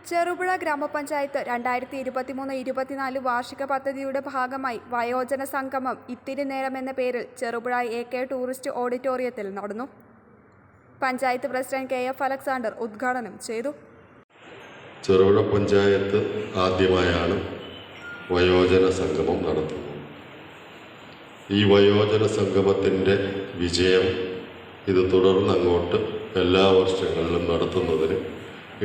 ചെറുപുഴ ഗ്രാമപഞ്ചായത്ത് 2023-24 വാർഷിക പദ്ധതിയുടെ ഭാഗമായി വയോജന സംഗമം ഇത്തിരി നേരം എന്ന പേരിൽ ചെറുപുഴ AK ടൂറിസ്റ്റ് ഓഡിറ്റോറിയത്തിൽ നടന്നു. പഞ്ചായത്ത് പ്രസിഡന്റ് KF അലക്സാണ്ടർ ഉദ്ഘാടനം ചെയ്തു. ചെറുപുഴ പഞ്ചായത്ത് ആദ്യമായാണ് വയോജന സംഗമം നടത്തുന്നത്. ഈ വയോജന സംഗമത്തിൻ്റെ വിജയം ഇത് തുടർന്ന് അങ്ങോട്ട് എല്ലാ വർഷങ്ങളിലും നടത്തുന്നതിന്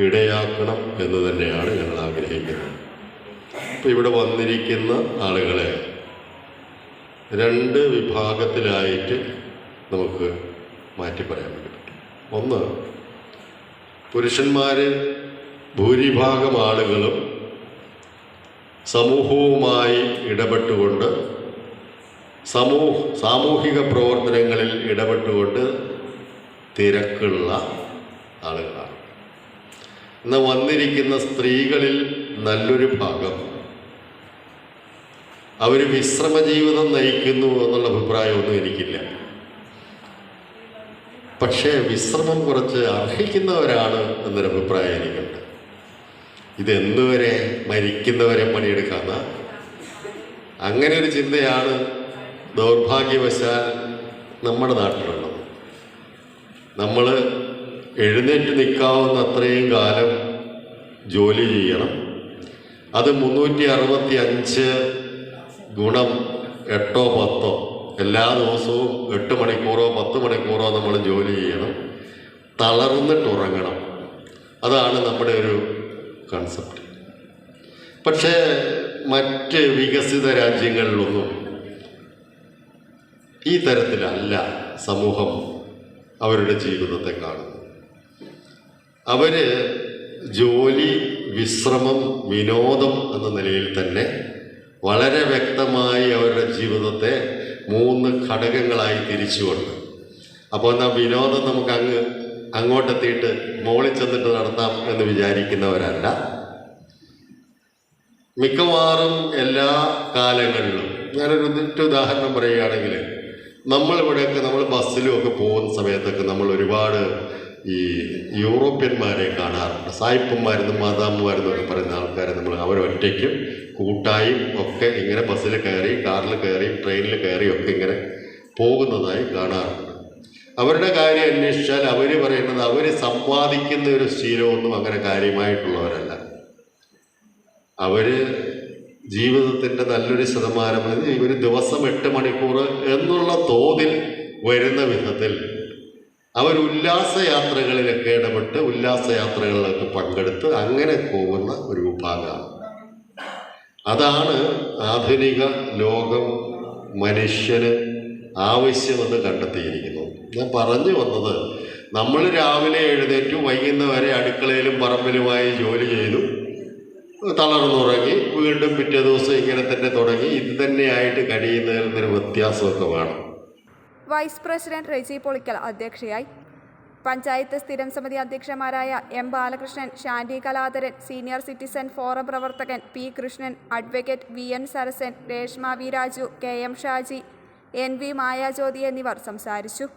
ഇടയാക്കണം എന്ന് തന്നെയാണ് ഞങ്ങൾ ആഗ്രഹിക്കുന്നത്. ഇപ്പോൾ ഇവിടെ വന്നിരിക്കുന്ന ആളുകളെ രണ്ട് വിഭാഗത്തിലായിട്ട് നമുക്ക് മാറ്റി പറയാൻ പറ്റും. ഒന്ന്, പുരുഷന്മാർ ഭൂരിഭാഗം ആളുകളും സമൂഹവുമായി ഇടപെട്ടുകൊണ്ട് സാമൂഹിക പ്രവർത്തനങ്ങളിൽ ഇടപെട്ടുകൊണ്ട് തിരക്കുള്ള ആളുകളാണ്. എന്നാൽ വന്നിരിക്കുന്ന സ്ത്രീകളിൽ നല്ലൊരു ഭാഗം അവർ വിശ്രമ ജീവിതം നയിക്കുന്നു എന്നുള്ള അഭിപ്രായമൊന്നും എനിക്കില്ല. പക്ഷേ വിശ്രമം കുറച്ച് അർഹിക്കുന്നവരാണ് എന്നൊരു അഭിപ്രായം എനിക്കുണ്ട്. ഇതെന്നുവരെ മരിക്കുന്നവരെ പണിയെടുക്കാന്ന അങ്ങനെ ഒരു ചിന്തയാണ് ദൗർഭാഗ്യവശാൽ നമ്മുടെ നാട്ടിലുള്ളത്. നമ്മൾ എഴുന്നേറ്റ് നിൽക്കാവുന്ന അത്രയും കാലം ജോലി ചെയ്യണം. അത് 365 ഗുണം 8 10 എല്ലാ ദിവസവും 8 മണിക്കൂറോ 10 മണിക്കൂറോ നമ്മൾ ജോലി ചെയ്യണം. തളർന്നിട്ട് ഉറങ്ങണം. അതാണ് നമ്മുടെ ഒരു കൺസെപ്റ്റ്. പക്ഷേ മറ്റ് വികസിത രാജ്യങ്ങളിലൊന്നും ഈ തരത്തിലല്ല സമൂഹം അവരുടെ ജീവിതത്തെ കാണുന്നു. അവർ ജോലി, വിശ്രമം, വിനോദം എന്ന നിലയിൽ തന്നെ വളരെ വ്യക്തമായി അവരുടെ ജീവിതത്തെ 3 ഘടകങ്ങളായി തിരിച്ചുകൊണ്ട്, അപ്പോൾ എന്നാൽ വിനോദം നമുക്ക് അങ്ങോട്ടെത്തിയിട്ട് മോളിൽ ചെന്നിട്ട് നടത്താം എന്ന് വിചാരിക്കുന്നവരല്ല. മിക്കവാറും എല്ലാ കാലങ്ങളിലും ഞാനൊരു ഉദാഹരണം പറയുകയാണെങ്കിൽ, നമ്മൾ ബസ്സിലും ഒക്കെ പോകുന്ന സമയത്തൊക്കെ നമ്മൾ ഒരുപാട് ഈ യൂറോപ്യന്മാരെ കാണാറുണ്ട്. സായിപ്പന്മാരെന്നും മാതാമ്മമാരെന്നും ഒക്കെ പറയുന്ന ആൾക്കാരെ അവരൊറ്റയ്ക്കും കൂട്ടായും ഒക്കെ ഇങ്ങനെ ബസ്സിൽ കയറി, കാറിൽ കയറി, ട്രെയിനിൽ കയറി ഒക്കെ ഇങ്ങനെ പോകുന്നതായി കാണാറുണ്ട്. അവരുടെ കാര്യം അന്വേഷിച്ചാൽ അവർ പറയുന്നത് അവർ സമ്പാദിക്കുന്ന ഒരു ശീലമൊന്നും അങ്ങനെ കാര്യമായിട്ടുള്ളവരല്ല. അവർ ജീവിതത്തിൻ്റെ നല്ലൊരു ശതമാനം ഒരു ദിവസം 8 മണിക്കൂർ എന്നുള്ള തോതിൽ വരുന്ന വിധത്തിൽ അവർ ഉല്ലാസയാത്രകളിലൊക്കെ ഇടപെട്ട് ഉല്ലാസയാത്രകളിലൊക്കെ പങ്കെടുത്ത് അങ്ങനെ പോകുന്ന ഒരു വിഭാഗമാണ്. അതാണ് ആധുനിക ലോകം മനുഷ്യന് ആവശ്യമെന്ന് കണ്ടെത്തിയിരിക്കുന്നത്. ഞാൻ പറഞ്ഞു വന്നത്, നമ്മൾ രാവിലെ എഴുന്നേറ്റു വൈകുന്നവരെ അടുക്കളയിലും പറമ്പിലുമായി ജോലി ചെയ്തു തളർന്നുറങ്ങി വീണ്ടും പിറ്റേ ദിവസം ഇങ്ങനെ തന്നെ തുടങ്ങി ഇത് തന്നെയായിട്ട് കഴിയുന്നതിൽ നിന്നൊരു വ്യത്യാസമൊക്കെ വേണം. വൈസ് പ്രസിഡന്റ് റെജി പൊളിക്കൽ അധ്യക്ഷയായി. പഞ്ചായത്ത് സ്ഥിരം സമിതി അധ്യക്ഷന്മാരായ M Balakrishnan, Shanthi Kaladharan, senior citizen forum പ്രവർത്തകൻ P Krishnan, advocate VN Sarasan, Reshma V Raju, KM Shaji, NV Mayajyothi എന്നിവർ സംസാരിച്ചു.